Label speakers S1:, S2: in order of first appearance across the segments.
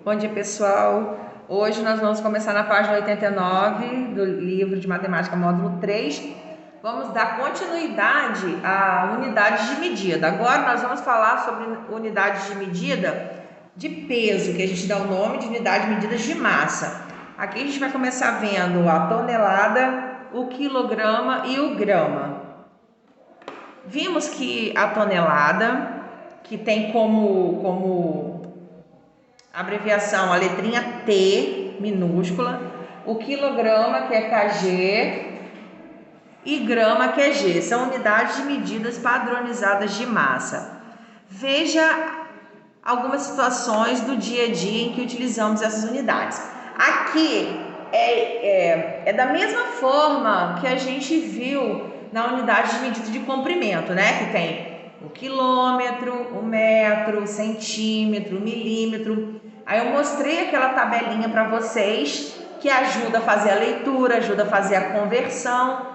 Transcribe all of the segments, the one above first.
S1: Bom dia, pessoal. Hoje nós vamos começar na página 89 do livro de Matemática módulo 3. Vamos dar continuidade à unidade de medida. Agora nós vamos falar sobre unidades de medida de peso, que a gente dá o nome de unidade de medidas de massa. Aqui a gente vai começar vendo a tonelada, o quilograma e o grama. Vimos que a tonelada, que tem como abreviação a letrinha T minúscula, o quilograma, que é kg, e grama, que é g, são unidades de medidas padronizadas de massa. Veja algumas situações do dia a dia em que utilizamos essas unidades. Aqui é da mesma forma que a gente viu na unidade de medida de comprimento, né? Que tem o quilômetro, o metro, o centímetro, o milímetro. Aí eu mostrei aquela tabelinha para vocês que ajuda a fazer a leitura, ajuda a fazer a conversão.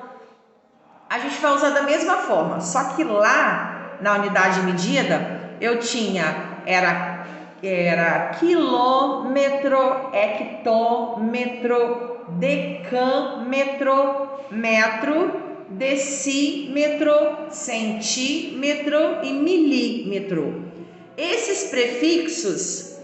S1: A gente vai usar da mesma forma, só que lá na unidade de medida eu tinha, era quilômetro, hectômetro, decâmetro, metro, decímetro, centímetro e milímetro. Esses prefixos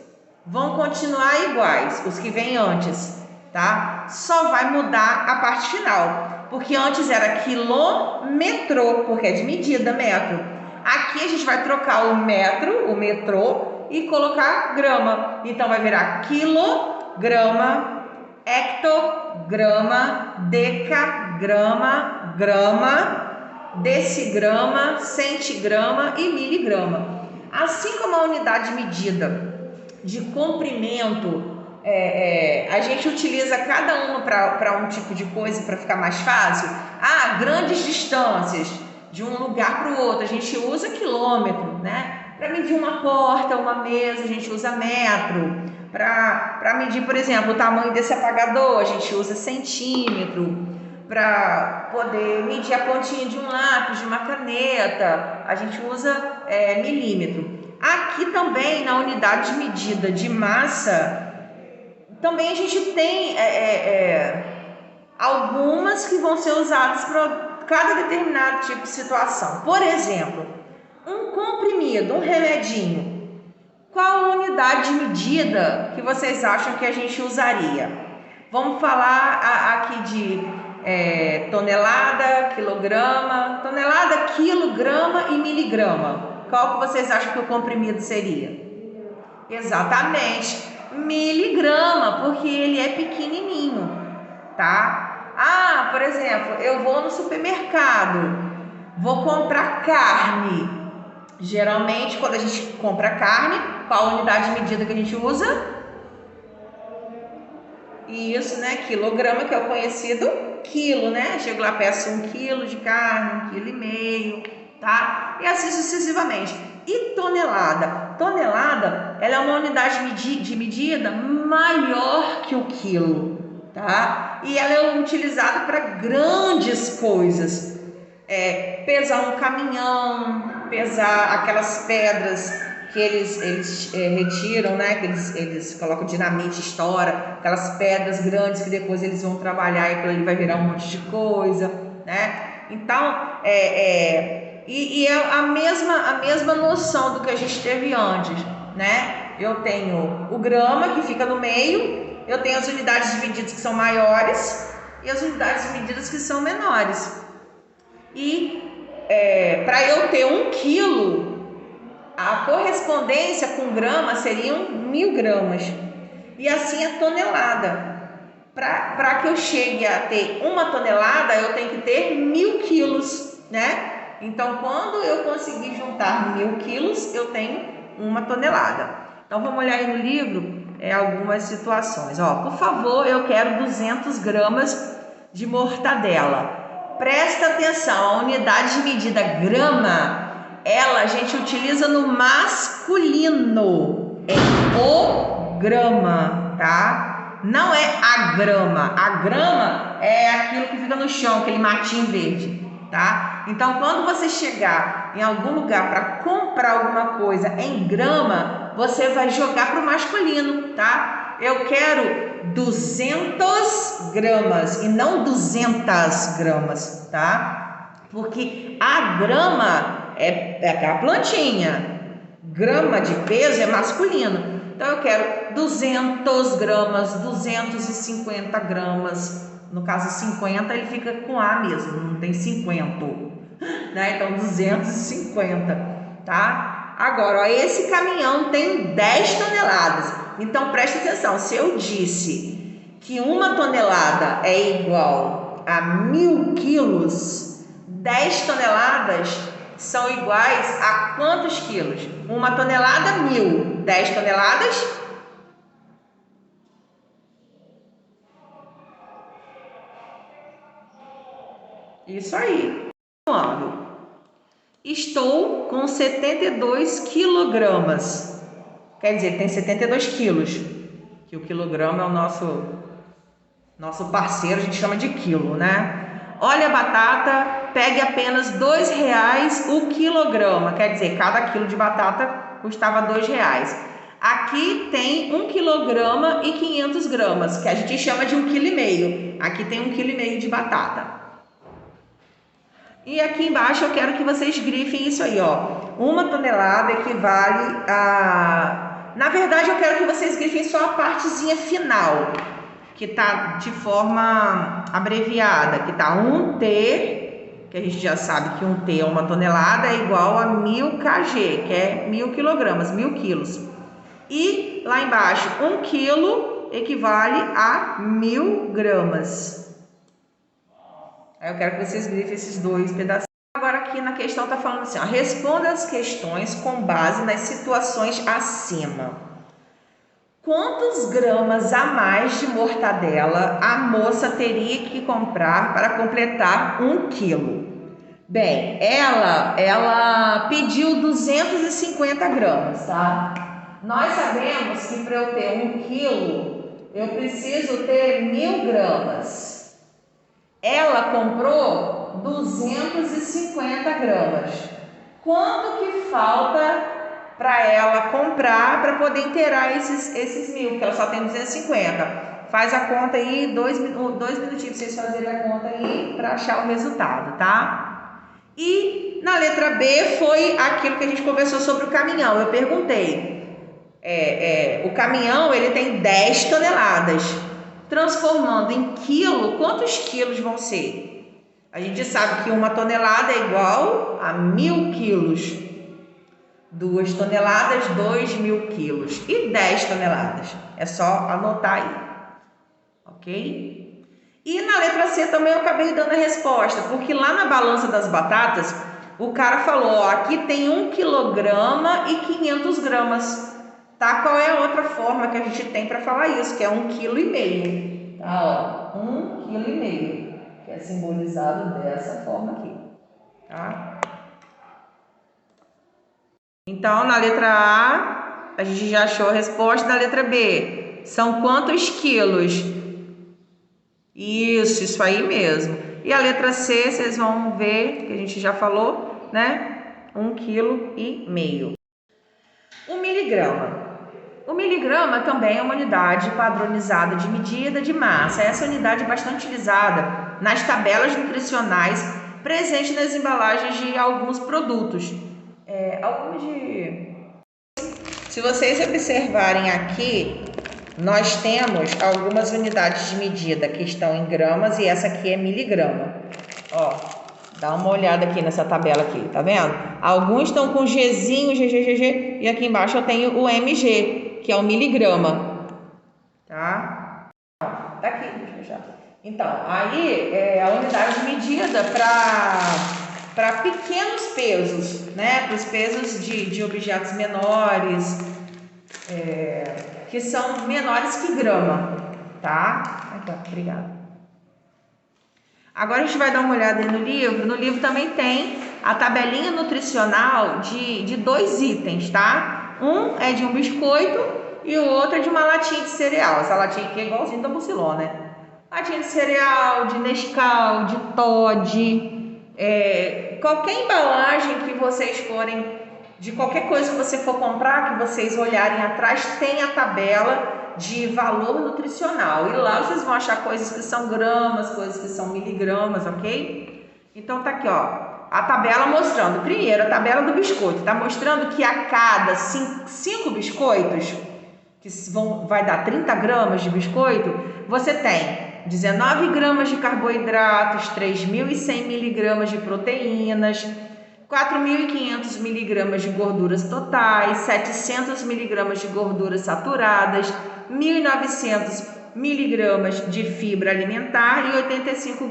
S1: vão continuar iguais, os que vêm antes, tá? Só vai mudar a parte final, porque antes era quilômetro, porque é de medida, metro. Aqui a gente vai trocar o metro, o metrô, e colocar grama. Então vai virar quilograma, hectograma, decagrama, grama, decigrama, centigrama e miligrama. Assim como a unidade de medida de comprimento, a gente utiliza cada uma para um tipo de coisa para ficar mais fácil. Grandes distâncias de um lugar para o outro, a gente usa quilômetro, né? Para medir uma porta, uma mesa, a gente usa metro. Para medir, por exemplo, o tamanho desse apagador, a gente usa centímetro. Para poder medir a pontinha de um lápis, de uma caneta, a gente usa milímetro. Aqui também, na unidade de medida de massa, também a gente tem algumas que vão ser usadas para cada determinado tipo de situação. Por exemplo, um comprimido, um remedinho. Qual a unidade de medida que vocês acham que a gente usaria? Vamos falar aqui de tonelada, quilograma, quilograma e miligrama. Qual que vocês acham que o comprimido seria? Exatamente, miligrama, porque ele é pequenininho, tá? Por exemplo, eu vou no supermercado, vou comprar carne. Geralmente, quando a gente compra carne, qual a unidade de medida que a gente usa? Isso, né? Quilograma, que é o conhecido quilo, né? Chego lá, peço 1 quilo de carne, 1,5 quilo, tá? E assim sucessivamente. E tonelada? Tonelada, ela é uma unidade de medida maior que o quilo, tá? E ela é utilizada para grandes coisas. Pesar um caminhão, pesar aquelas pedras que eles retiram, né? Que eles colocam dinamite, estoura, aquelas pedras grandes que depois eles vão trabalhar e aquilo ali vai virar um monte de coisa, né? Então, é a mesma noção do que a gente teve antes, né? Eu tenho o grama, que fica no meio, eu tenho as unidades de medidas que são maiores e as unidades de medidas que são menores. E para eu ter 1 quilo, a correspondência com grama seriam 1.000 gramas. E assim a tonelada. Para que eu chegue a ter 1 tonelada, eu tenho que ter 1.000 quilos, né? Então, quando eu conseguir juntar 1.000 quilos, eu tenho 1 tonelada. Então, vamos olhar aí no livro algumas situações. Por favor, eu quero 200 gramas de mortadela. Presta atenção, a unidade de medida grama, a gente utiliza no masculino, é o grama, tá? Não é a grama. A grama é aquilo que fica no chão, aquele matinho verde, tá? Então, quando você chegar em algum lugar para comprar alguma coisa em grama, você vai jogar para o masculino, tá? Eu quero 200 gramas e não 200 gramas, tá? Porque a grama é aquela plantinha, grama de peso é masculino. Então eu quero 200 gramas, 250 gramas. No caso 50 ele fica com A mesmo, não tem 50, né? Então 250, tá? Agora, ó, esse caminhão tem 10 toneladas. Então preste atenção, se eu disse que uma tonelada é igual a 1000 quilos, 10 toneladas são iguais a quantos quilos? Uma tonelada, 1000. 10 toneladas? Isso aí. Estou com 72 quilogramas. Quer dizer, tem 72 quilos. Que o quilograma é o nosso parceiro, a gente chama de quilo, né? Olha a batata, pegue apenas R$2 o quilograma. Quer dizer, cada quilo de batata custava R$2. Aqui tem 1 quilograma e 500 gramas, que a gente chama de 1,5 kg. Aqui tem 1,5 kg de batata. E aqui embaixo eu quero que vocês grifem isso aí, ó. 1 tonelada equivale a... Na verdade, eu quero que vocês grifem só a partezinha final, que tá de forma abreviada, que tá 1T, que a gente já sabe que 1T é 1 tonelada, é igual a 1000 kg, que é 1000 quilogramas, 1000 quilos. E lá embaixo, 1 quilo equivale a 1000 gramas. Aí eu quero que vocês grifem esses dois pedacinhos. Agora aqui na questão tá falando assim, ó, responda as questões com base nas situações acima. Quantos gramas a mais de mortadela a moça teria que comprar para completar 1 quilo? Bem, ela pediu 250 gramas, tá? Nós sabemos que para eu ter 1 quilo, eu preciso ter 1000 gramas. Ela comprou 250 gramas. Quanto que falta para ela comprar para poder inteirar esses 1000? Que ela só tem 250. Faz a conta aí, dois minutinhos para vocês fazerem a conta aí para achar o resultado, tá? E na letra B foi aquilo que a gente conversou sobre o caminhão. Eu perguntei, o caminhão ele tem 10 toneladas. Transformando em quilo, quantos quilos vão ser? A gente sabe que 1 tonelada é igual a 1000 quilos. 2 toneladas, 2000 quilos. E 10 toneladas? É só anotar aí. Ok? E na letra C também eu acabei dando a resposta, porque lá na balança das batatas, o cara falou, ó, aqui tem 1 quilograma e 500 gramas. Tá? Qual é a outra forma que a gente tem para falar isso? Que é 1,5 kg. Tá? Ó, 1,5 kg. Que é simbolizado dessa forma aqui. Tá? Então, na letra A gente já achou a resposta. Na letra B, são quantos quilos? Isso aí mesmo. E a letra C, vocês vão ver, que a gente já falou, né? 1,5 kg. O miligrama. O miligrama também é uma unidade padronizada de medida de massa. Essa unidade é bastante utilizada nas tabelas nutricionais presentes nas embalagens de alguns produtos. Se vocês observarem aqui, nós temos algumas unidades de medida que estão em gramas e essa aqui é miligrama. Ó, dá uma olhada aqui nessa tabela aqui, tá vendo? Alguns estão com Gzinho, GGGG, e aqui embaixo eu tenho o MG, que é o miligrama, tá? Tá aqui, deixa eu fechar. Então, aí é a unidade de medida para pequenos pesos, né? Para os pesos de objetos menores, que são menores que grama, tá? Aqui, ó, obrigada. Agora a gente vai dar uma olhada aí no livro. No livro também tem a tabelinha nutricional de 2 itens, tá? Um é de um biscoito e o outro é de uma latinha de cereal. Essa latinha aqui é igualzinha da Mucilon, né? Latinha de cereal, de Nescau, de Toddy, qualquer embalagem que vocês forem de qualquer coisa que você for comprar, que vocês olharem atrás, tem a tabela de valor nutricional. E lá vocês vão achar coisas que são gramas, coisas que são miligramas, ok? Então tá aqui, ó, a tabela mostrando. Primeiro, a tabela do biscoito. Tá mostrando que a cada 5 biscoitos, que vai dar 30 gramas de biscoito, você tem 19 gramas de carboidratos, 3.100 miligramas de proteínas, 4.500 miligramas de gorduras totais, 700 miligramas de gorduras saturadas, 1.900 miligramas de fibra alimentar e 85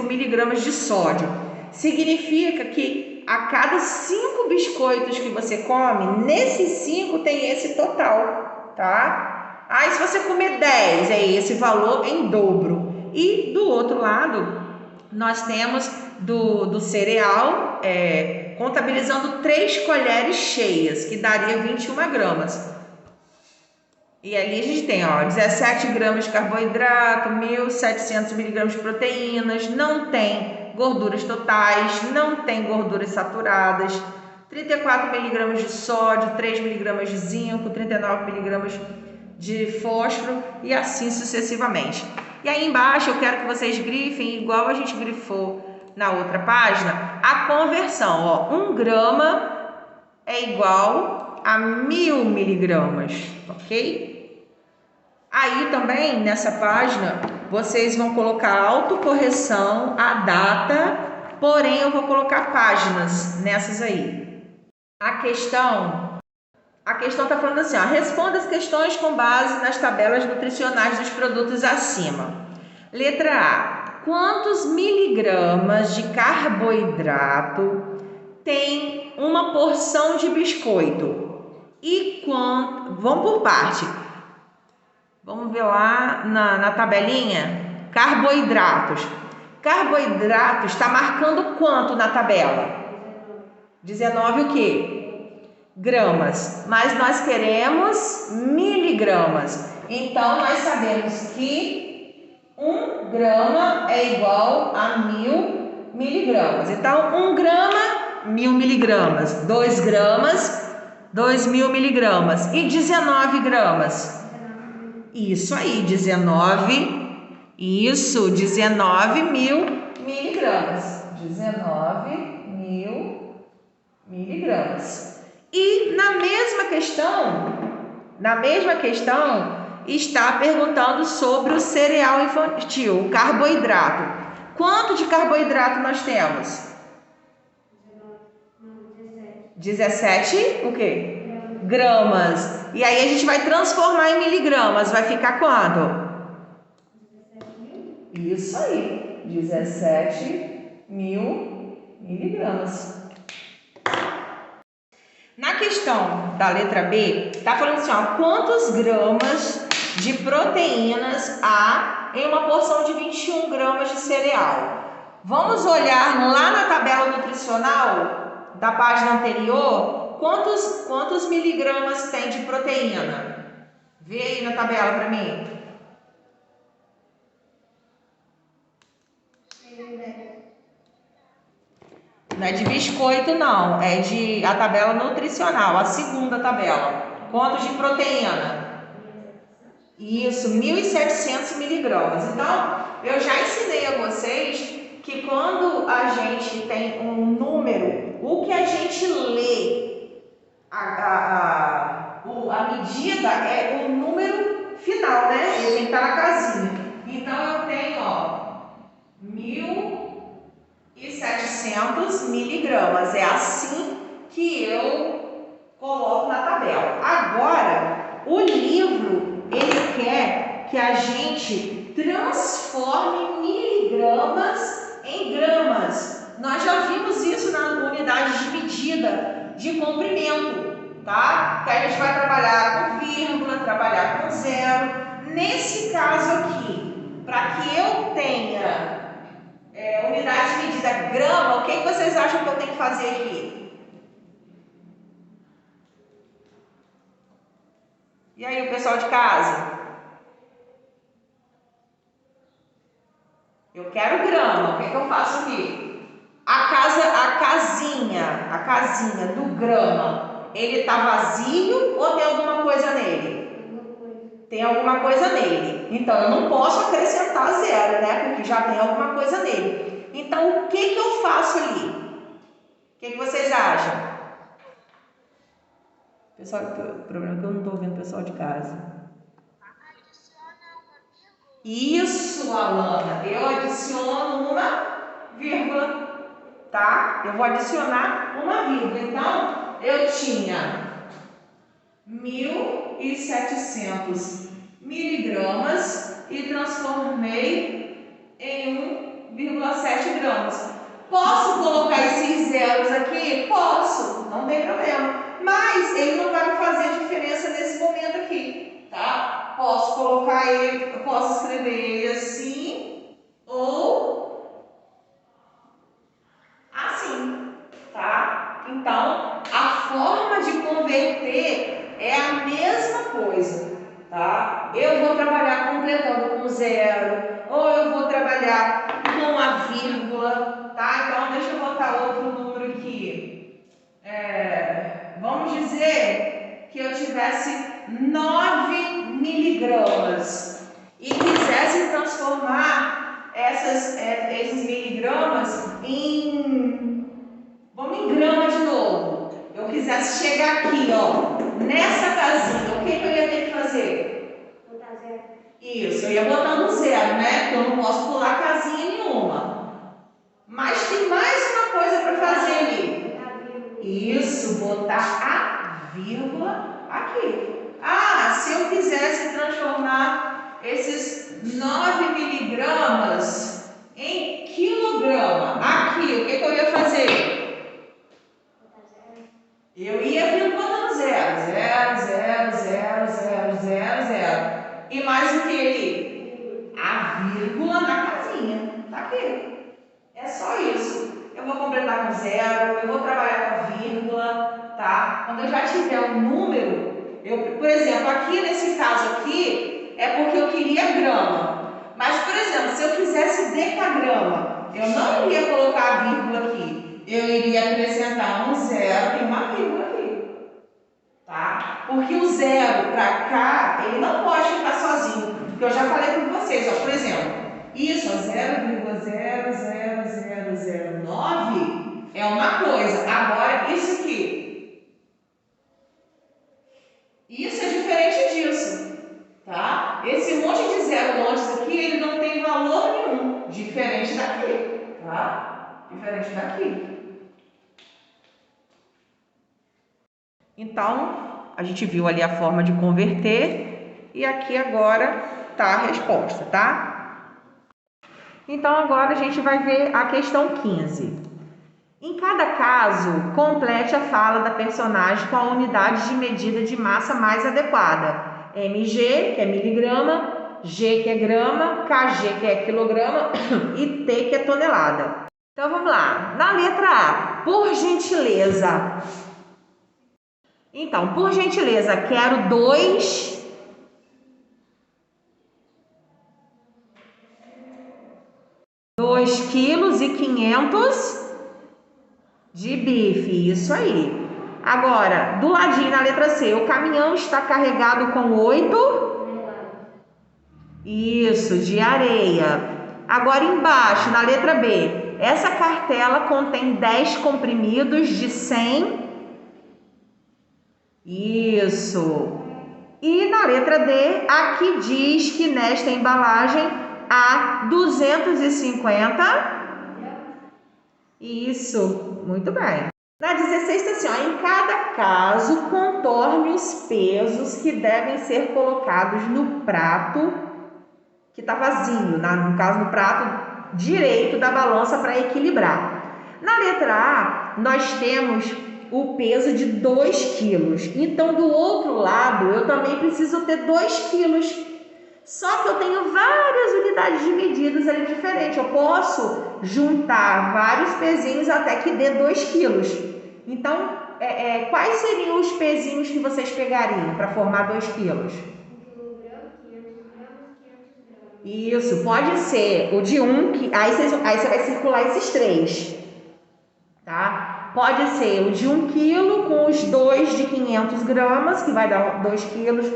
S1: miligramas de sódio. Significa que a cada 5 biscoitos que você come, nesses 5 tem esse total, tá? Aí se você comer 10, é esse valor em dobro. E do outro lado, nós temos do cereal, contabilizando 3 colheres cheias, que daria 21 gramas. E ali a gente tem, ó, 17 gramas de carboidrato, 1.700 miligramas de proteínas, não tem gorduras totais, não tem gorduras saturadas, 34 miligramas de sódio, 3 miligramas de zinco, 39 miligramas de fósforo e assim sucessivamente. E aí embaixo eu quero que vocês grifem, igual a gente grifou na outra página, a conversão. Ó, 1 grama é igual a 1.000 miligramas, ok? Aí também nessa página vocês vão colocar a autocorreção, a data, porém eu vou colocar páginas nessas aí. A questão está falando assim, ó, responda as questões com base nas tabelas nutricionais dos produtos acima. Letra A. Quantos miligramas de carboidrato tem uma porção de biscoito? E quanto... Vamos por parte. Vamos ver lá na tabelinha. Carboidratos. Carboidratos está marcando quanto na tabela? 19 o quê? Gramas. Mas nós queremos miligramas. Então, nós sabemos que 1 grama é igual a 1.000 miligramas. Então, 1 grama, 1.000 miligramas. 2 gramas, 2.000 miligramas. E 19 gramas? Isso aí, 19 mil miligramas. 19.000 miligramas. E na mesma questão, está perguntando sobre o cereal infantil, o carboidrato. Quanto de carboidrato nós temos? 17 o quê? Gramas. E aí a gente vai transformar em miligramas. Vai ficar quanto? Isso aí. 17.000 miligramas. Na questão da letra B, está falando assim, ó, quantos gramas de proteínas há em uma porção de 21 gramas de cereal? Vamos olhar lá na tabela nutricional da página anterior. Quantos miligramas tem de proteína? Vê aí na tabela para mim. Não é de biscoito, não. É a tabela nutricional, a segunda tabela. Quantos de proteína? Isso, 1.700 miligramas. Então, eu já ensinei a vocês que quando a gente tem um número, o que a gente lê, a medida é o número final, né? Ele tem que estar na casinha. Então, eu tenho, ó, 1.700 miligramas. É assim que eu coloco na tabela. Agora, o livro, ele quer que a gente transforme miligramas em gramas. Nós já vimos isso na unidade de medida de comprimento, tá? Que a gente vai trabalhar com vírgula, trabalhar com zero. Nesse caso aqui, para que eu tenha unidade de medida grama, o que vocês acham que eu tenho que fazer aqui? E aí, o pessoal de casa? Eu quero grama, o que eu faço aqui? A a casinha do grama, ele tá vazio ou tem alguma coisa nele? Tem alguma coisa nele. Então, eu não posso acrescentar zero, né? Porque já tem alguma coisa nele. Então, o que eu faço ali? O que vocês acham? Pessoal, o problema é que eu não estou ouvindo o pessoal de casa. Isso, Alana. Eu adiciono uma vírgula, tá? Eu vou adicionar uma vírgula. Então, eu tinha 1.700 miligramas e transformei em 1,7 gramas. Posso colocar esses zeros aqui? Posso, não tem problema. Mas ele não vai fazer diferença nesse momento aqui, tá? Posso colocar ele, eu posso escrever ele assim ou assim, tá? Então, a forma de converter é a mesma coisa, tá? Eu vou trabalhar completando com zero, ou eu vou trabalhar com a vírgula, tá? Então, deixa eu botar outro número aqui. Vamos dizer que eu tivesse 9 miligramas e quisesse transformar esses miligramas vamos em grama de novo. Eu quisesse chegar aqui, ó, nessa casinha, o que eu ia ter que fazer? Botar zero. Isso, eu ia botando zero, né? Porque eu não posso pular casinha nenhuma. Mas tem mais uma coisa para fazer ali. Isso, botar a vírgula aqui. Se eu quisesse transformar esses 9 miligramas em quilograma, aqui, o que eu ia fazer? Eu ia vir botando zero, zero, zero, zero, zero, zero, zero. E mais o que ali? A vírgula na casinha. Tá aqui. É só isso. Eu vou completar com zero, eu vou trabalhar com a vírgula, tá? Quando eu já tiver um número, por exemplo, aqui nesse caso aqui, é porque eu queria grama. Mas, por exemplo, se eu quisesse decagrama, eu não iria colocar a vírgula aqui. Eu iria acrescentar um zero e uma vírgula aqui, tá? Porque o zero para cá, ele não pode ficar sozinho. Porque eu já falei com vocês, ó, por exemplo, isso, 0,00009 é uma coisa. Agora, isso aqui, isso é diferente disso, tá? Esse monte de zero antes aqui, ele não tem valor nenhum. Diferente daqui, tá? Diferente daqui. Então, a gente viu ali a forma de converter e aqui agora tá a resposta, tá? Então, agora a gente vai ver a questão 15. Em cada caso, complete a fala da personagem com a unidade de medida de massa mais adequada. mg, que é miligrama, g, que é grama, kg, que é quilograma e t, que é tonelada. Então, vamos lá. Na letra A, por gentileza. Então, por gentileza, quero 2 quilos e 500 de bife, isso aí. Agora, do ladinho na letra C, o caminhão está carregado com 8 isso, de areia. Agora embaixo, na letra B, essa cartela contém 10 comprimidos de 100 isso. E na letra D, aqui diz que nesta embalagem há 250. Isso, muito bem. Na 16 está assim, ó, em cada caso, contorne os pesos que devem ser colocados no prato que está vazio, no caso, no prato direito da balança para equilibrar. Na letra A, nós temos o peso de 2 quilos. Então, do outro lado, eu também preciso ter 2 quilos. Só que eu tenho várias unidades de medidas ali diferentes. Eu posso juntar vários pezinhos até que dê 2 quilos. Então, quais seriam os pezinhos que vocês pegariam para formar 2 quilos? 1 quilograma, 500 gramas, 500 gramas. Isso, pode ser o de 1, aí você vai circular esses 3. tá? Pode ser o de 1 quilo com os 2 de 500 gramas, que vai dar 2 quilos.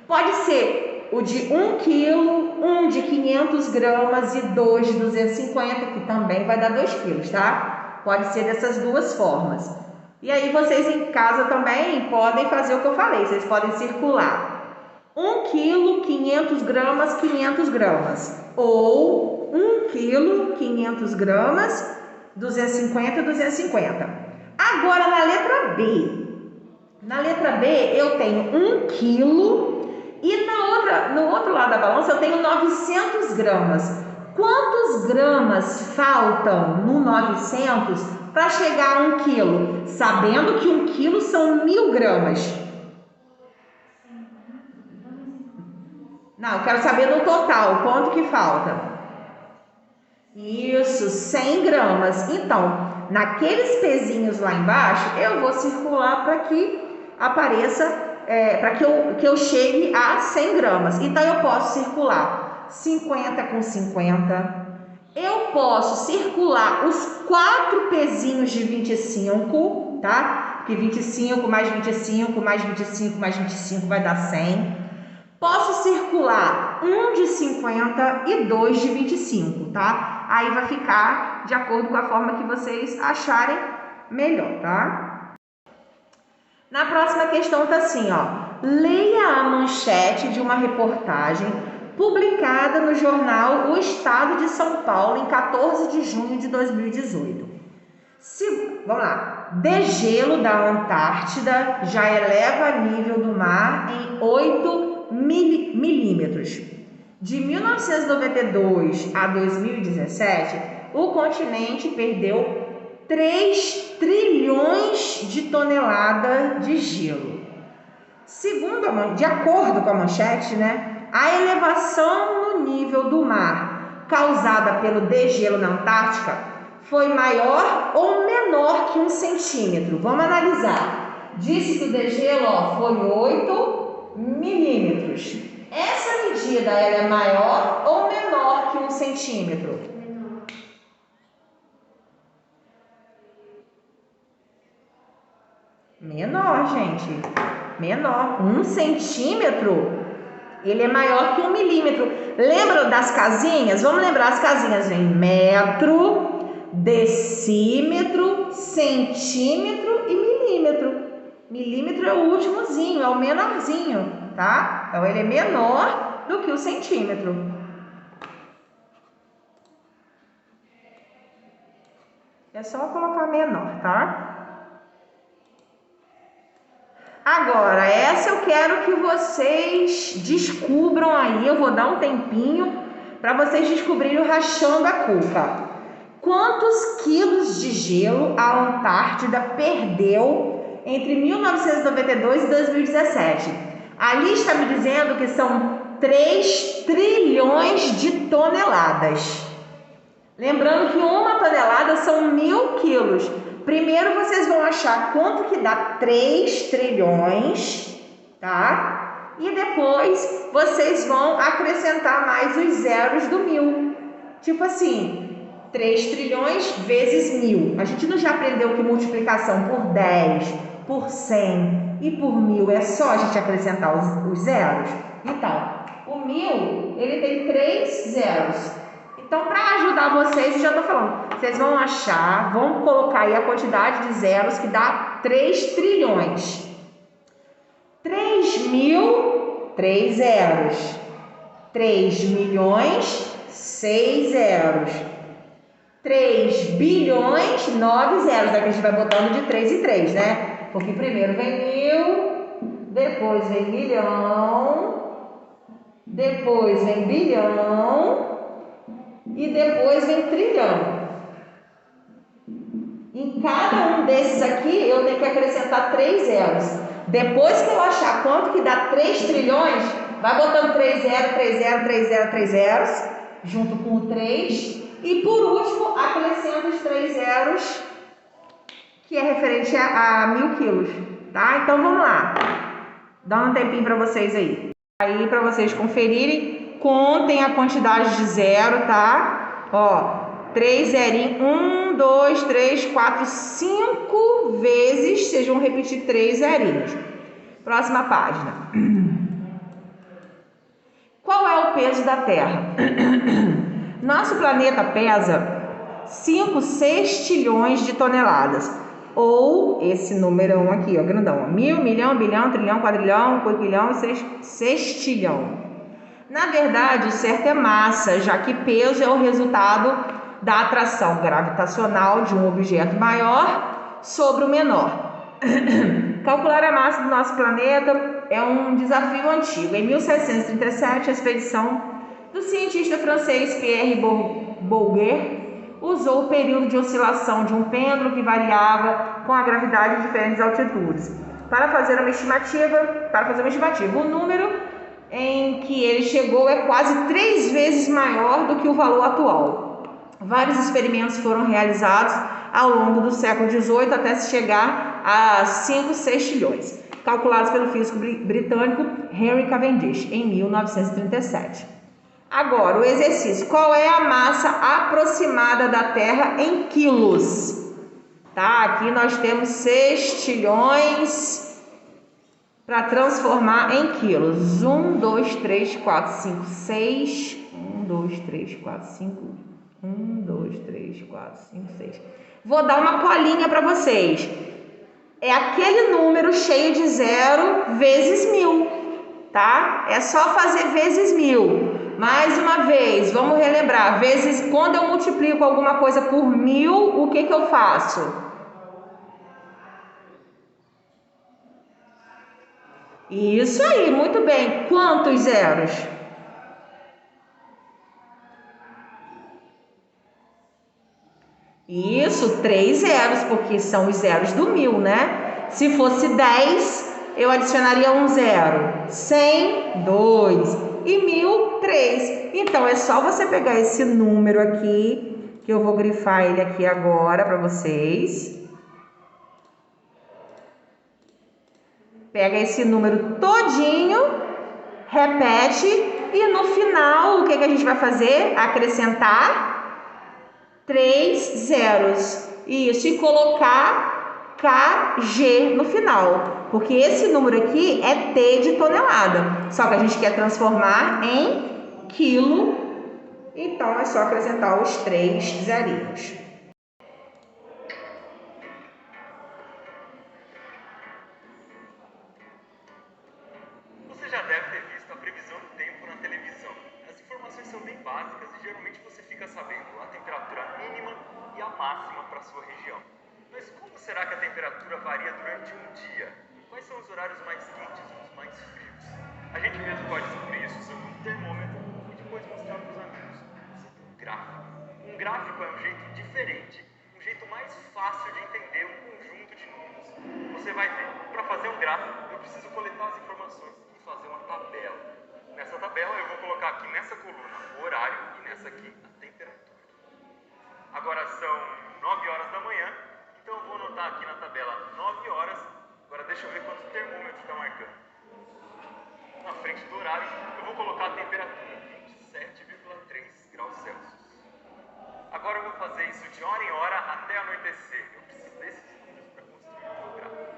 S1: Pode ser o de 1 quilo, 1 de 500 gramas e 2 de 250, que também vai dar 2 quilos, tá? Pode ser dessas duas formas. E aí vocês em casa também podem fazer o que eu falei, vocês podem circular 1 quilo, 500 gramas, 500 gramas. Ou 1 quilo, 500 gramas, 250, 250. Agora na letra B. Na letra B eu tenho 1 quilo e no outro lado da balança eu tenho 900 gramas. Quantos gramas faltam no 900 para chegar a 1 quilo? Sabendo que 1 quilo são 1000 gramas. Não, eu quero saber no total, quanto que falta? Isso, 100 gramas. Então, naqueles pezinhos lá embaixo, eu vou circular para que apareça, para que eu chegue a 100 gramas. Então, eu posso circular 50 com 50. Eu posso circular os 4 pezinhos de 25, tá? Porque 25 mais 25 mais 25 mais 25 vai dar 100. Posso circular 1 de 50 e 2 de 25, tá? Aí vai ficar de acordo com a forma que vocês acharem melhor, tá? Na próxima questão tá assim, ó. Leia a manchete de uma reportagem publicada no jornal O Estado de São Paulo em 14 de junho de 2018. Vamos lá. Degelo da Antártida já eleva nível do mar em 8 milímetros. De 1992 a 2017, o continente perdeu 3 trilhões de toneladas de gelo. De acordo com a manchete, né, a elevação no nível do mar causada pelo degelo na Antártica foi maior ou menor que 1 centímetro? Vamos analisar. Disse que o degelo foi 8 milímetros. Essa medida ela é maior ou menor que 1 centímetro? Menor, gente. Menor. 1 centímetro, ele é maior que 1 milímetro. Lembra das casinhas? Vamos lembrar as casinhas. Vem metro, decímetro, centímetro e milímetro. Milímetro é o últimozinho, é o menorzinho, tá? Então, ele é menor do que o centímetro. É só colocar menor, tá? Agora, essa eu quero que vocês descubram aí, eu vou dar um tempinho para vocês descobrirem o rachão da cuca. Quantos quilos de gelo a Antártida perdeu entre 1992 e 2017? Ali está me dizendo que são 3 trilhões de toneladas. Lembrando que 1 tonelada são 1000 quilos. Primeiro vocês vão achar quanto que dá 3 trilhões, tá? E depois vocês vão acrescentar mais os zeros do 1000. Tipo assim, 3 trilhões vezes 1000. A gente não já aprendeu que multiplicação por 10, por 100 e por 1000 é só a gente acrescentar os zeros? Então, o 1000, ele tem 3 zeros. Então, para ajudar vocês, eu já estou falando, vocês vão achar, vão colocar aí a quantidade de zeros que dá 3 trilhões. 3.000, 3 zeros. 3 milhões, 6 zeros. 3 bilhões, 9 zeros. Daqui a gente vai botando de 3 em 3, né? Porque primeiro vem 1000, depois vem milhão, depois vem bilhão e depois vem trilhão. Em cada um desses aqui, eu tenho que acrescentar 3 zeros. Depois que eu achar quanto que dá 3 trilhões, vai botando 3 zeros, 3 zeros, 3 zeros, 3 zeros, junto com o 3. E por último, acrescento os 3 zeros, que é referente a 1000 quilos. Tá? Então, vamos lá. Dá um tempinho para vocês aí. Aí, para vocês conferirem, contem a quantidade de zero, tá? Ó, 3 zerinhos. 1, 2, 3, 4, 5 vezes. Vocês vão repetir 3 zerinhos. Próxima página. Qual é o peso da Terra? Nosso planeta pesa 5 sextilhões de toneladas. Ou esse numerão aqui, ó, grandão. 1000, milhão, bilhão, trilhão, quadrilhão, coipilhão e sextilhão. Na verdade, o certo é massa, já que peso é o resultado da atração gravitacional de um objeto maior sobre o menor. Calcular a massa do nosso planeta é um desafio antigo. Em 1737, a expedição do cientista francês Pierre Bouguer usou o período de oscilação de um pêndulo que variava com a gravidade em diferentes altitudes. Para fazer uma estimativa, o número em que ele chegou é quase 3 vezes maior do que o valor atual. Vários experimentos foram realizados ao longo do século XVIII até se chegar a 5 sextilhões, calculados pelo físico britânico Henry Cavendish em 1937. Agora, o exercício. Qual é a massa aproximada da Terra em quilos? Tá, aqui nós temos sextilhões para transformar em quilos. 1, 2, 3, 4, 5, 6. 1, 2, 3, 4, 5. 1, 2, 3, 4, 5, 6. Vou dar uma colinha para vocês. É aquele número cheio de 0 vezes 1000, tá? É só fazer vezes 1000. Mais uma vez, vamos relembrar. Vezes, quando eu multiplico alguma coisa por 1000, o que eu faço? Isso aí, muito bem. Quantos zeros? Isso, 3 zeros, porque são os zeros do 1000, né? Se fosse 10, eu adicionaria um zero. 100, 2. E 1000, 3. Então, é só você pegar esse número aqui, que eu vou grifar ele aqui agora para vocês. Pega esse número todinho, repete e no final, o que a gente vai fazer? Acrescentar 3 zeros. Isso, e colocar KG no final, porque esse número aqui é T de tonelada, só que a gente quer transformar em quilo, então é só acrescentar os 3 zerinhos.
S2: Você já deve ter visto a previsão do tempo na televisão. As informações são bem básicas e geralmente você fica sabendo a temperatura mínima e a máxima para a sua região. Mas como será que a temperatura varia durante um dia? Quais são os horários mais quentes e os mais frios? A gente mesmo pode descobrir isso usando um termômetro e depois mostrar para os amigos usando um gráfico. Um gráfico é um jeito diferente, um jeito mais fácil de entender um conjunto de números. Você vai ver, para fazer um gráfico eu preciso coletar as informações e fazer uma tabela. Nessa tabela eu vou colocar aqui nessa coluna o horário e nessa aqui a temperatura. Agora são 9 horas da manhã, então eu vou anotar aqui na tabela 9 horas. Agora deixa eu ver quanto o termômetro está marcando. Na frente do horário eu vou colocar a temperatura, 27,3 graus Celsius. Agora eu vou fazer isso de hora em hora até anoitecer. Eu preciso desses números para construir o meu gráfico.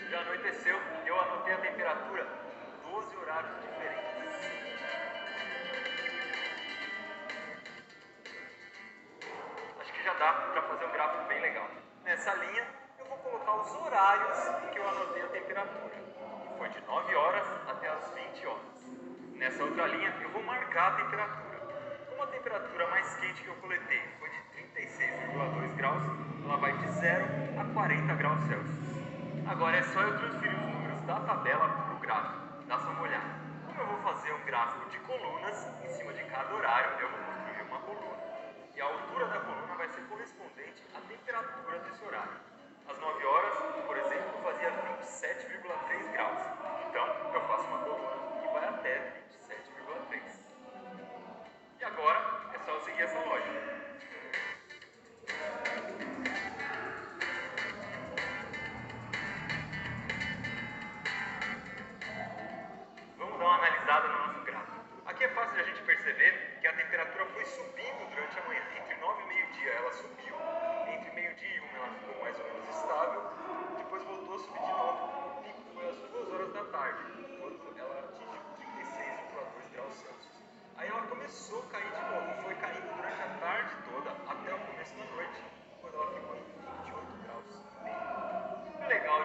S2: Já anoiteceu e eu anotei a temperatura em 12 horários diferentes. Acho que já dá para fazer um gráfico bem legal. Nessa linha eu vou colocar os horários em que eu anotei a temperatura, que foi de 9 horas até as 20 horas. Nessa outra linha eu vou marcar a temperatura. Como a temperatura mais quente que eu coletei foi de 36,2 graus, ela vai de 0 a 40 graus Celsius. Agora é só eu transferir os números da tabela para o gráfico. Dá só uma olhada. Como eu vou fazer um gráfico de colunas, em cima de cada horário eu vou construir uma coluna. E a altura da coluna vai ser correspondente à temperatura desse horário. Às 9 horas, por exemplo, fazia 27,3 graus. Então, eu faço uma coluna que vai até 27,3. E agora, é só eu seguir essa lógica.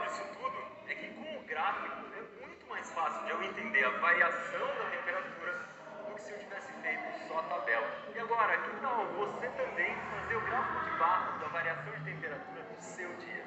S2: disso tudo é que com o gráfico é muito mais fácil de eu entender a variação da temperatura do que se eu tivesse feito só a tabela. E agora, que tal você também fazer o gráfico de barras da variação de temperatura do seu dia?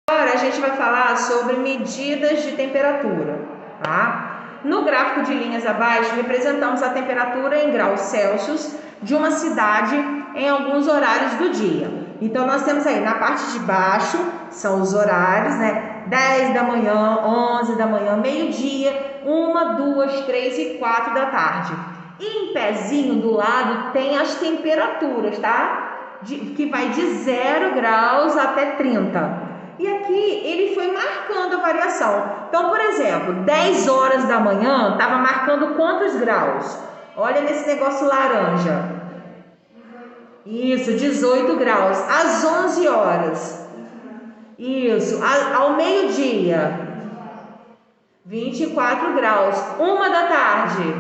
S1: Agora a gente vai falar sobre medidas de temperatura, tá? No gráfico de linhas abaixo, representamos a temperatura em graus Celsius de uma cidade em alguns horários do dia. Então, nós temos aí, na parte de baixo, são os horários, né? 10 da manhã, 11 da manhã, meio-dia, 1, 2, 3 e 4 da tarde. E em pezinho do lado tem as temperaturas, tá? Que vai de 0 graus até 30. E aqui ele foi marcando a variação. Então, por exemplo, 10 horas da manhã estava marcando quantos graus? Olha nesse negócio laranja. Isso, 18 graus. Às 11 horas. Isso, ao meio-dia. 24 graus. 1 da tarde.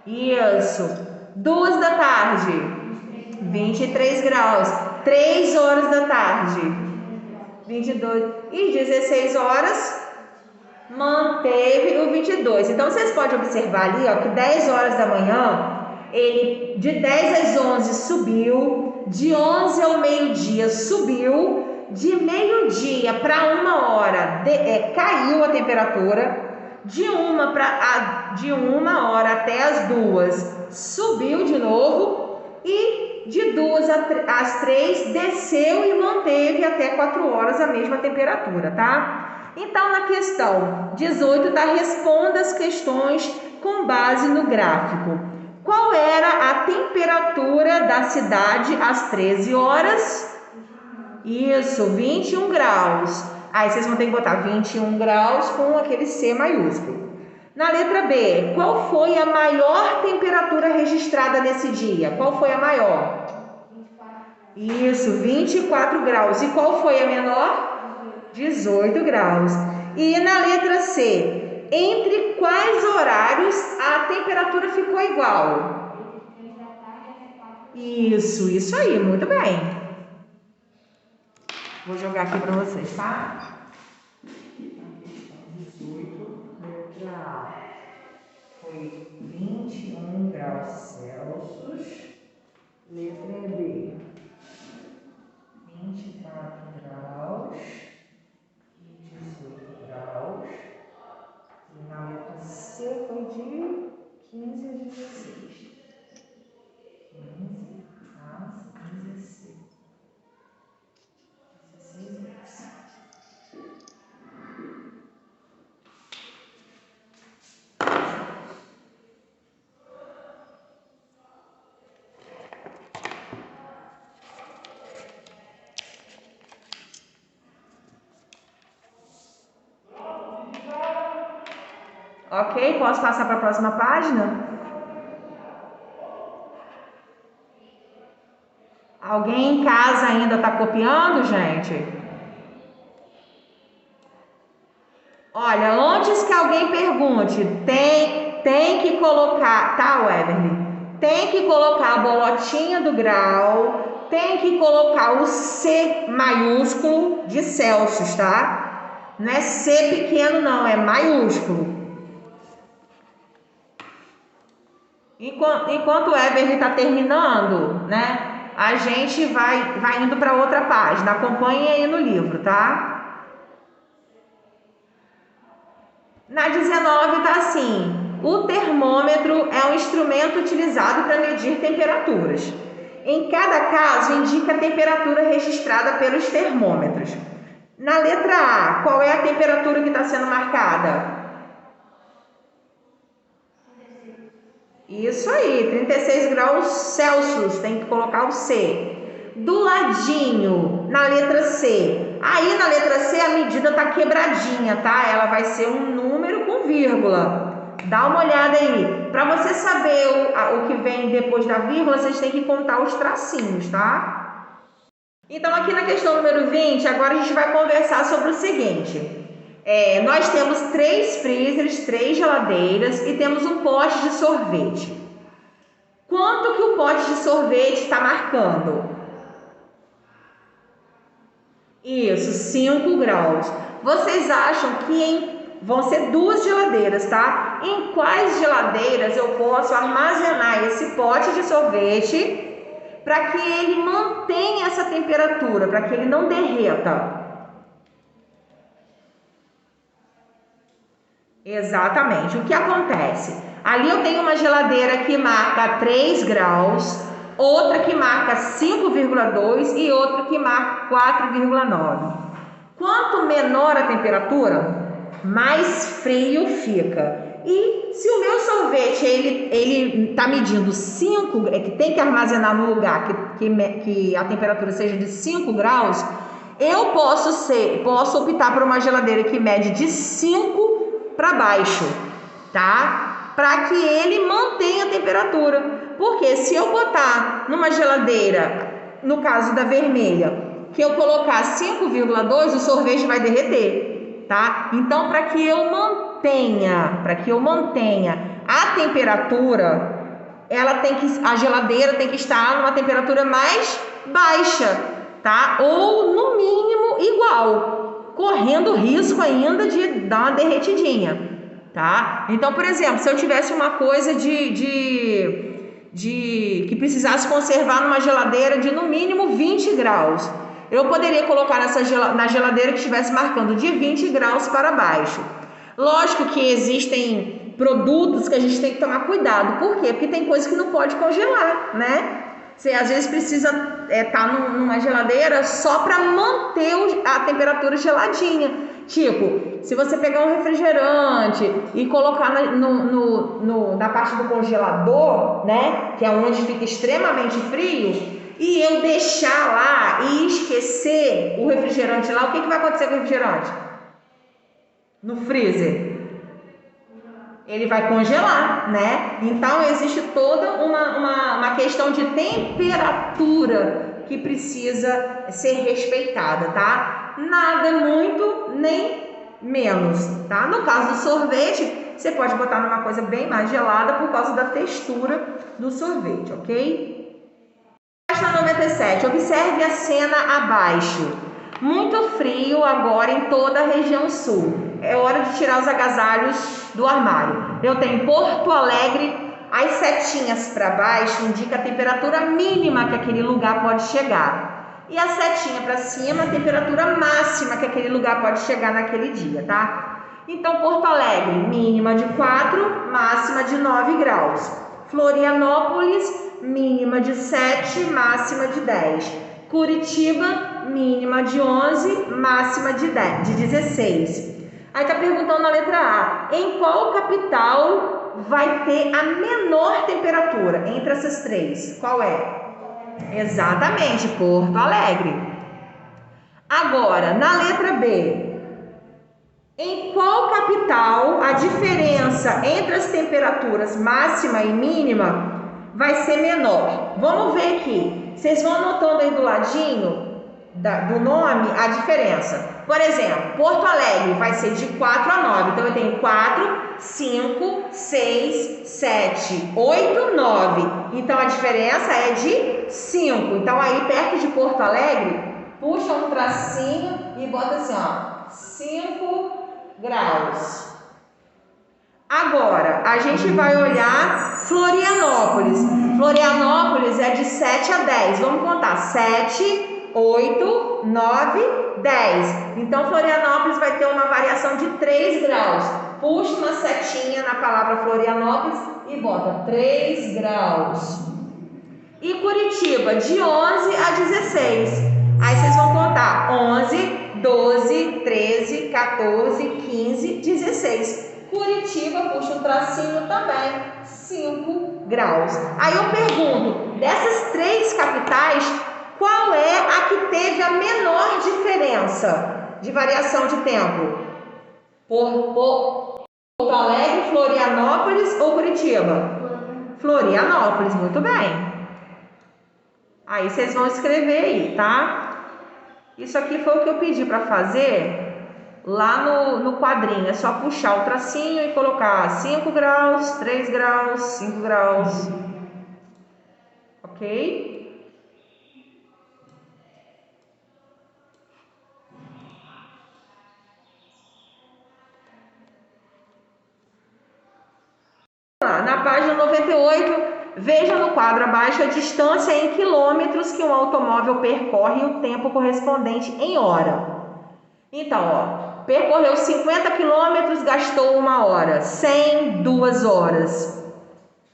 S1: Isso. 2 da tarde. 23 graus. 3 horas da tarde. 22 e 16 horas manteve o 22. Então vocês podem observar ali, ó, que 10 horas da manhã, ele de 10 às 11 subiu, de 11 ao meio-dia subiu, de meio-dia para 1 hora caiu a temperatura, de 1 hora até as 2 subiu de novo e de 2 às 3 desceu e manteve até 4 horas a mesma temperatura, tá? Então, na questão 18, tá? Responda as questões com base no gráfico. Qual era a temperatura da cidade às 13 horas? Isso, 21 graus. Aí vocês vão ter que botar 21 graus com aquele C maiúsculo. Na letra B, qual foi a maior temperatura registrada nesse dia? Qual foi a maior? Isso, 24 graus. E qual foi a menor? 18 graus. E na letra C, entre quais horários a temperatura ficou igual? Isso aí, muito bem. Vou jogar aqui para vocês, tá? 18, letra A, foi 21 graus Celsius. Letra B, 24 graus e 18 graus. E na letra C foi de 15 a 16. 15 a 16. 16 graus. Ok, posso passar para a próxima página? Alguém em casa ainda está copiando, gente? Olha, antes que alguém pergunte, tem que colocar, tá, Weberly? Tem que colocar a bolotinha do grau, tem que colocar o C maiúsculo de Celsius, tá? Não é C pequeno não, é maiúsculo. Enquanto o Weberly está terminando, né? A gente vai indo para outra página. Acompanhe aí no livro, tá? Na 19 tá assim: o termômetro é um instrumento utilizado para medir temperaturas. Em cada caso, indica a temperatura registrada pelos termômetros. Na letra A, qual é a temperatura que está sendo marcada? Isso aí, 36 graus Celsius, tem que colocar o C. Do ladinho, na letra C. Aí na letra C a medida tá quebradinha, tá? Ela vai ser um número com vírgula. Dá uma olhada aí. Para você saber o que vem depois da vírgula, vocês têm que contar os tracinhos, tá? Então aqui na questão número 20, agora a gente vai conversar sobre o seguinte. Nós temos 3 freezers, 3 geladeiras e temos um pote de sorvete. Quanto que o pote de sorvete está marcando? Isso, 5 graus. Vocês acham que vão ser 2 geladeiras, tá? Em quais geladeiras eu posso armazenar esse pote de sorvete para que ele mantenha essa temperatura, para que ele não derreta? Exatamente. O que acontece? Ali eu tenho uma geladeira que marca 3 graus, outra que marca 5,2 e outra que marca 4,9. Quanto menor a temperatura, mais frio fica. E se o meu sorvete ele está medindo 5, que tem que armazenar no lugar que a temperatura seja de 5 graus, eu posso optar por uma geladeira que mede de 5 para baixo, tá? Para que ele mantenha a temperatura. Porque se eu botar numa geladeira, no caso da vermelha, que eu colocar 5,2, o sorvete vai derreter, tá? Então, para que eu mantenha a temperatura, a geladeira tem que estar numa temperatura mais baixa, tá? Ou no mínimo igual, correndo risco ainda de dar uma derretidinha, tá? Então, por exemplo, se eu tivesse uma coisa que precisasse conservar numa geladeira de no mínimo 20 graus, eu poderia colocar na geladeira que estivesse marcando de 20 graus para baixo. Lógico que existem produtos que a gente tem que tomar cuidado. Por quê? Porque tem coisa que não pode congelar, né? Você às vezes precisa estar numa geladeira só para manter a temperatura geladinha. Tipo, se você pegar um refrigerante e colocar na parte do congelador, né? Que é onde fica extremamente frio, e eu deixar lá e esquecer o refrigerante lá, o que vai acontecer com o refrigerante? No freezer? Ele vai congelar, né? Então existe toda uma questão de temperatura que precisa ser respeitada, tá? Nada muito nem menos, tá? No caso do sorvete, você pode botar numa coisa bem mais gelada por causa da textura do sorvete, ok? Página 97, observe a cena abaixo. Muito frio agora em toda a região sul. É hora de tirar os agasalhos do armário. Eu tenho Porto Alegre, as setinhas para baixo indica a temperatura mínima que aquele lugar pode chegar. E a setinha para cima, a temperatura máxima que aquele lugar pode chegar naquele dia, tá? Então, Porto Alegre, mínima de 4, máxima de 9 graus. Florianópolis, mínima de 7, máxima de 10. Curitiba, mínima de 11, máxima de 16. Aí tá perguntando na letra A, em qual capital vai ter a menor temperatura entre essas três? Qual é? Exatamente, Porto Alegre. Agora, na letra B, em qual capital a diferença entre as temperaturas máxima e mínima vai ser menor? Vamos ver aqui. Vocês vão anotando aí do ladinho do nome a diferença. Por exemplo, Porto Alegre vai ser de 4 a 9. Então, eu tenho 4, 5, 6, 7, 8, 9. Então, a diferença é de 5. Então, aí perto de Porto Alegre, puxa um tracinho e bota assim, ó, 5 graus. Agora, a gente vai olhar Florianópolis. Florianópolis é de 7 a 10. Vamos contar. 7, 8, 9, 10. Então, Florianópolis vai ter uma variação de 3 graus. Puxa uma setinha na palavra Florianópolis e bota 3 graus. E Curitiba, de 11 a 16. Aí vocês vão contar 11, 12, 13, 14, 15, 16. Curitiba, puxa um tracinho também, 5 graus. Aí eu pergunto, dessas 3 capitais, qual é a que teve a menor diferença de variação de tempo? Porto Alegre, Florianópolis ou Curitiba? Florianópolis, muito bem. Aí vocês vão escrever aí, tá? Isso aqui foi o que eu pedi para fazer lá no quadrinho. É só puxar o tracinho e colocar 5 graus, 3 graus, 5 graus. ok? Na página 98, veja no quadro abaixo a distância em quilômetros que um automóvel percorre e o tempo correspondente em hora. Então, ó, percorreu 50 quilômetros, gastou 1 hora, 100, 2 horas,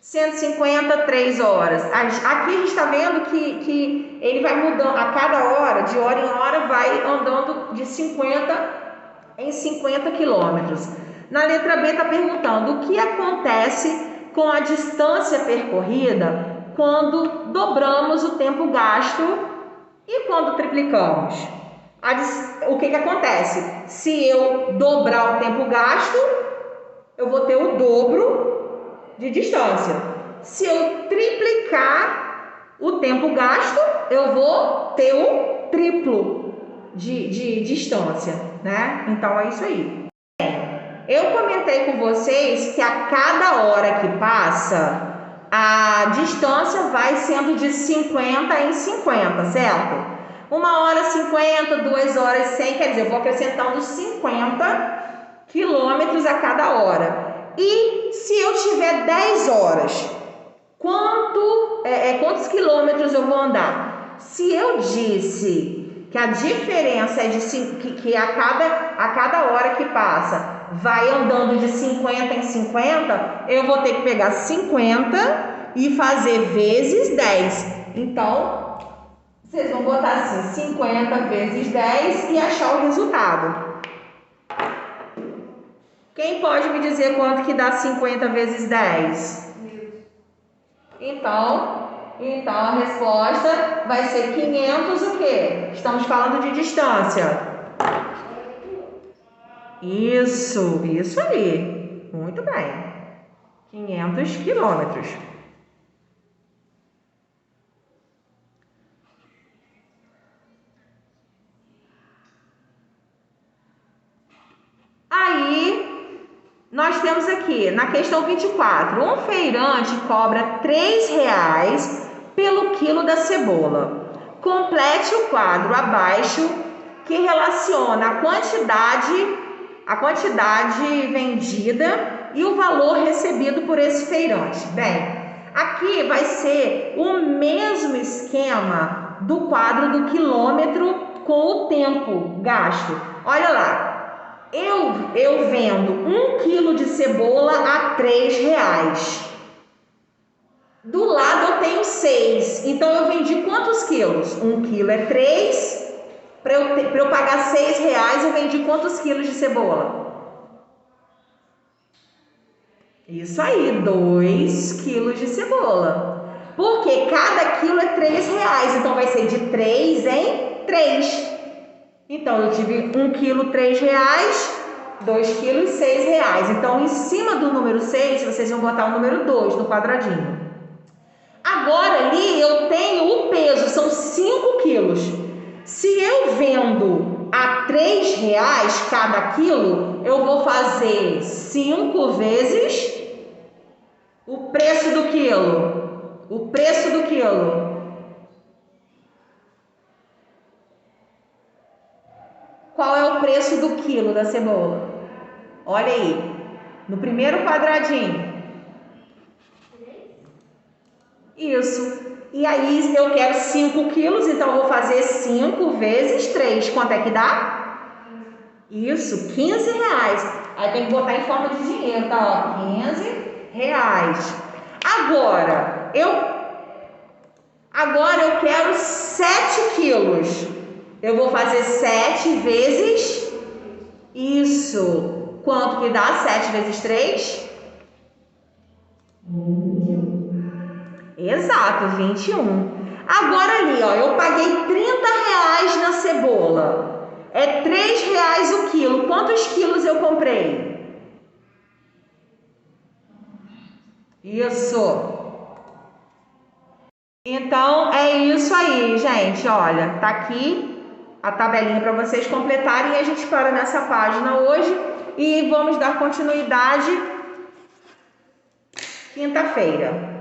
S1: 150, 3 horas. Aqui a gente está vendo que ele vai mudando, a cada hora, de hora em hora, vai andando de 50 em 50 quilômetros. Na letra B está perguntando o que acontece com a distância percorrida quando dobramos o tempo gasto e quando triplicamos. O que acontece? Se eu dobrar o tempo gasto, eu vou ter o dobro de distância. Se eu triplicar o tempo gasto, eu vou ter o triplo de distância, né? Então é isso aí. Eu comentei com vocês que a cada hora que passa, a distância vai sendo de 50 em 50, certo? 1 hora 50, 2 horas 100, quer dizer, eu vou acrescentando 50 quilômetros a cada hora. E se eu tiver 10 horas, quantos quilômetros eu vou andar? Se eu disse que a diferença é que a cada hora que passa vai andando de 50 em 50, eu vou ter que pegar 50 e fazer vezes 10. Então, vocês vão botar assim, 50 vezes 10 e achar o resultado. Quem pode me dizer quanto que dá 50 vezes 10? Então a resposta vai ser 500 o quê? Estamos falando de distância. Isso aí. Muito bem. 500 quilômetros. Aí, nós temos aqui, na questão 24, um feirante cobra R$3 pelo quilo da cebola. Complete o quadro abaixo que relaciona a quantidade vendida e o valor recebido por esse feirante. Bem, aqui vai ser o mesmo esquema do quadro do quilômetro com o tempo gasto. Olha lá, eu vendo 1 quilo de cebola a R$3. Do lado eu tenho 6, então eu vendi quantos quilos? 1 quilo é 3. Para eu pagar R$6, eu vendi quantos quilos de cebola? Isso aí, 2 quilos de cebola. Porque cada quilo é R$3, então vai ser de 3 em 3. Então, eu tive 1 quilo R$3, 2 quilos R$6. Então, em cima do número 6, vocês vão botar o número 2 no quadradinho. Agora, ali, eu tenho o peso, são 5 quilos. Se eu vendo a R$3 cada quilo, eu vou fazer 5 vezes o preço do quilo. O preço do quilo. Qual é o preço do quilo da cebola? Olha aí, no primeiro quadradinho. Isso. E aí eu quero 5 quilos, então eu vou fazer 5 vezes 3. Quanto é que dá? Isso, R$15. Aí tem que botar em forma de dinheiro, tá? Ó, R$15. Agora eu quero 7 quilos. Eu vou fazer 7 vezes... Isso. Quanto que dá 7 vezes 3? Exato, 21. Agora ali, ó, eu paguei R$30 na cebola. É R$3 o quilo. Quantos quilos eu comprei? Isso. Então, é isso aí, gente. Olha, tá aqui a tabelinha para vocês completarem e a gente para nessa página hoje e vamos dar continuidade quinta-feira.